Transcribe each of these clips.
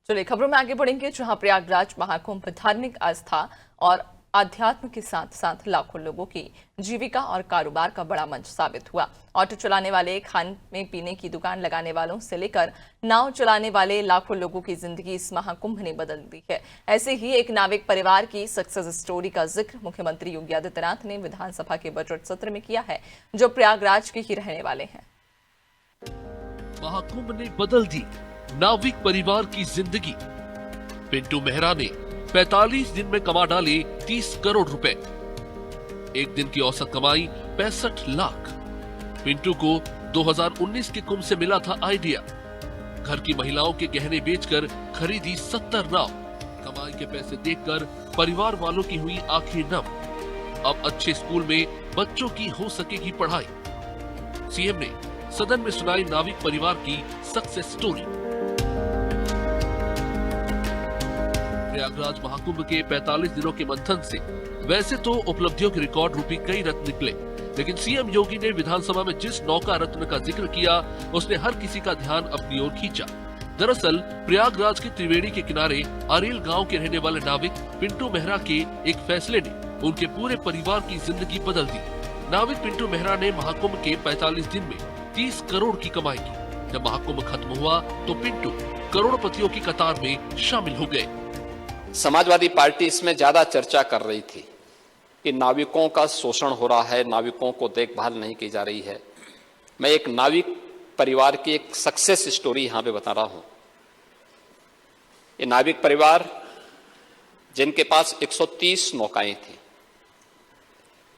चलिए खबरों में आगे बढ़ेंगे, जहां प्रयागराज महाकुंभ धार्मिक आस्था और आध्यात्म के साथ साथ लाखों लोगों की जीविका और कारोबार का बड़ा मंच साबित हुआ। ऑटो चलाने वाले, खाने पीने की दुकान लगाने वालों से लेकर नाव चलाने वाले लाखों लोगों की जिंदगी इस महाकुंभ ने बदल दी है। ऐसे ही एक नाविक परिवार की सक्सेस स्टोरी का जिक्र मुख्यमंत्री योगी आदित्यनाथ ने विधानसभा के बजट सत्र में किया है, जो प्रयागराज के ही रहने वाले हैं। महाकुंभ ने बदल दी नाविक परिवार की जिंदगी। पिंटू मेहरा ने 45 दिन में कमा डाले 30 करोड़ रुपए। एक दिन की औसत कमाई 65 लाख। पिंटू को 2019 के कुंभ से मिला था आइडिया। घर की महिलाओं के गहने बेचकर खरीदी 70 नाव। कमाई के पैसे देखकर परिवार वालों की हुई आंखें नम। अब अच्छे स्कूल में बच्चों की हो सकेगी पढ़ाई। सीएम ने सदन में सुनाई नाविक परिवार की सक्सेस स्टोरी। प्रयागराज महाकुंभ के 45 दिनों के मंथन से वैसे तो उपलब्धियों के रिकॉर्ड रूपी कई रत्न निकले, लेकिन सीएम योगी ने विधानसभा में जिस नौका रत्न का जिक्र किया, उसने हर किसी का ध्यान अपनी ओर खींचा। दरअसल प्रयागराज के त्रिवेणी के किनारे अरेल गांव के रहने वाले नाविक पिंटू मेहरा के एक फैसले ने उनके पूरे परिवार की जिंदगी बदल दी। नाविक पिंटू मेहरा ने महाकुंभ के 45 दिन में 30 करोड़ की कमाई की। जब महाकुंभ खत्म हुआ तो पिंटू करोड़पतियों की कतार में शामिल हो गए। समाजवादी पार्टी इसमें ज्यादा चर्चा कर रही थी कि नाविकों का शोषण हो रहा है, नाविकों को देखभाल नहीं की जा रही है। मैं एक नाविक परिवार की एक सक्सेस स्टोरी यहां पे बता रहा हूं। ये नाविक परिवार जिनके पास 130 नौकाएं थी,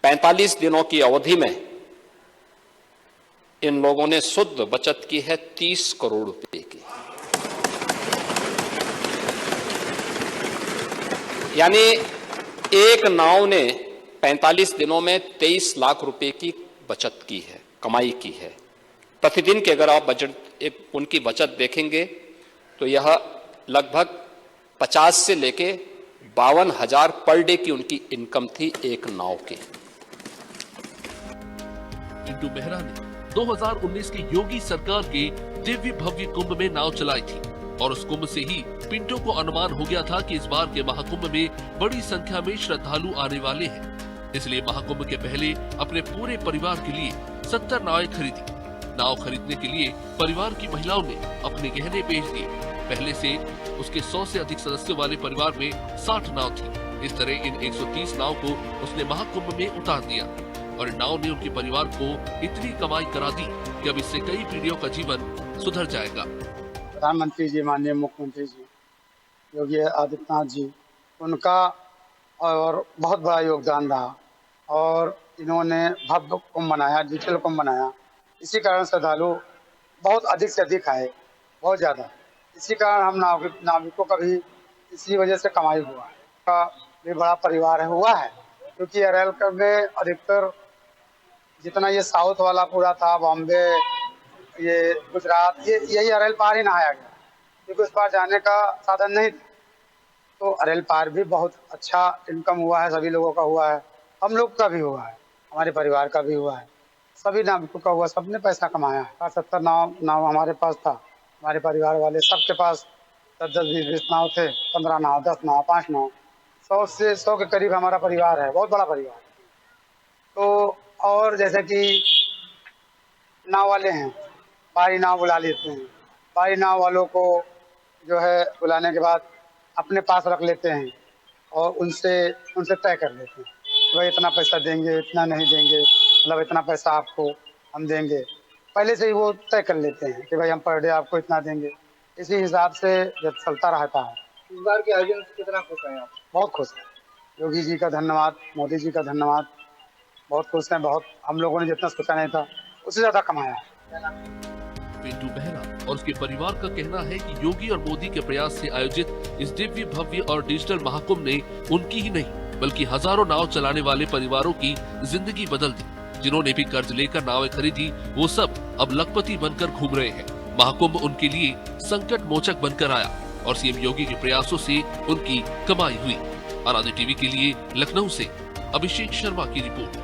45 दिनों की अवधि में इन लोगों ने शुद्ध बचत की है 30 करोड़ रुपए की। यानी एक नाव ने 45 दिनों में 23 लाख रुपए की बचत की है, कमाई की है। प्रतिदिन के अगर आप उनकी बचत देखेंगे तो यह लगभग 50 से लेके 52,000 पर डे की उनकी इनकम थी एक नाव की। पिंटू मेहरा ने 2019 की योगी सरकार के दिव्य भव्य कुंभ में नाव चलाई थी और उस कुंभ से ही पिंटू को अनुमान हो गया था कि इस बार के महाकुंभ में बड़ी संख्या में श्रद्धालु आने वाले हैं। इसलिए महाकुंभ के पहले अपने पूरे परिवार के लिए 70 नावें खरीदी। नाव खरीदने के लिए परिवार की महिलाओं ने अपने गहने बेच दिए। पहले से उसके 100 से अधिक सदस्यों वाले परिवार में 60 नाव थी। इस तरह इन 130 नाव को उसने महाकुंभ में उतार दिया और नाव ने उनके परिवार को इतनी कमाई करा दी कि अब इससे कई पीढ़ियों का जीवन सुधर जाएगा। प्रधानमंत्री जी, माननीय मुख्यमंत्री जी योगी आदित्यनाथ जी, उनका और बहुत बड़ा योगदान रहा और इन्होंने भव्य कुंभ बनाया, डिजिटल कुंभ बनाया। इसी कारण श्रद्धालु बहुत अधिक से अधिक आए, बहुत ज़्यादा। इसी कारण हम नाविकों का भी इसी वजह से कमाई हुआ है। का भी बड़ा परिवार है, हुआ है, क्योंकि अरेल में अधिकतर जितना ये साउथ वाला पूरा था, बॉम्बे, ये गुजरात, ये यही अरेल पार ही नहाया गया, क्योंकि उस पार जाने का साधन नहीं था। तो अरेल पार भी बहुत अच्छा इनकम हुआ है, सभी लोगों का हुआ है, हम लोग का भी हुआ है, हमारे परिवार का भी हुआ है, सभी नाविकों का हुआ, सबने पैसा कमाया है। 70 नाव हमारे पास था, हमारे परिवार वाले सबके पास 10-10, 20-20 नाव थे, 15 नाव, 10 नाव, 5 नाव, 100 के करीब हमारा परिवार है, बहुत बड़ा परिवार। तो और जैसे कि नाव वाले हैं, बारी नाव बुला लेते हैं, बारी नाव वालों को जो है बुलाने के बाद अपने पास रख लेते हैं और उनसे तय कर लेते हैं, भाई इतना पैसा देंगे, इतना नहीं देंगे, मतलब इतना पैसा आपको हम देंगे। पहले से ही वो तय कर लेते हैं कि भाई हम पर डे आपको इतना देंगे। इसी हिसाब से जब चलता रहता है। इस बार के आयोजन से कितना खुश हैं आप? बहुत खुश हैं। योगी जी का धन्यवाद, मोदी जी का धन्यवाद, बहुत खुश हैं। बहुत, हम लोगों ने जितना सोचा नहीं था उससे ज्यादा कमाया है। पिंटू मेहरा और उसके परिवार का कहना है कि योगी और मोदी के प्रयास से आयोजित इस दिव्य भव्य और डिजिटल महाकुंभ ने उनकी ही नहीं बल्कि हजारों नाव चलाने वाले परिवारों की जिंदगी बदल दी। जिन्होंने भी कर्ज लेकर नावें खरीदी, वो सब अब लखपति बनकर घूम रहे हैं। महाकुंभ उनके लिए संकट मोचक बनकर आया और सीएम योगी के प्रयासों से उनकी कमाई हुई। अनादि टीवी के लिए लखनऊ से अभिषेक शर्मा की रिपोर्ट।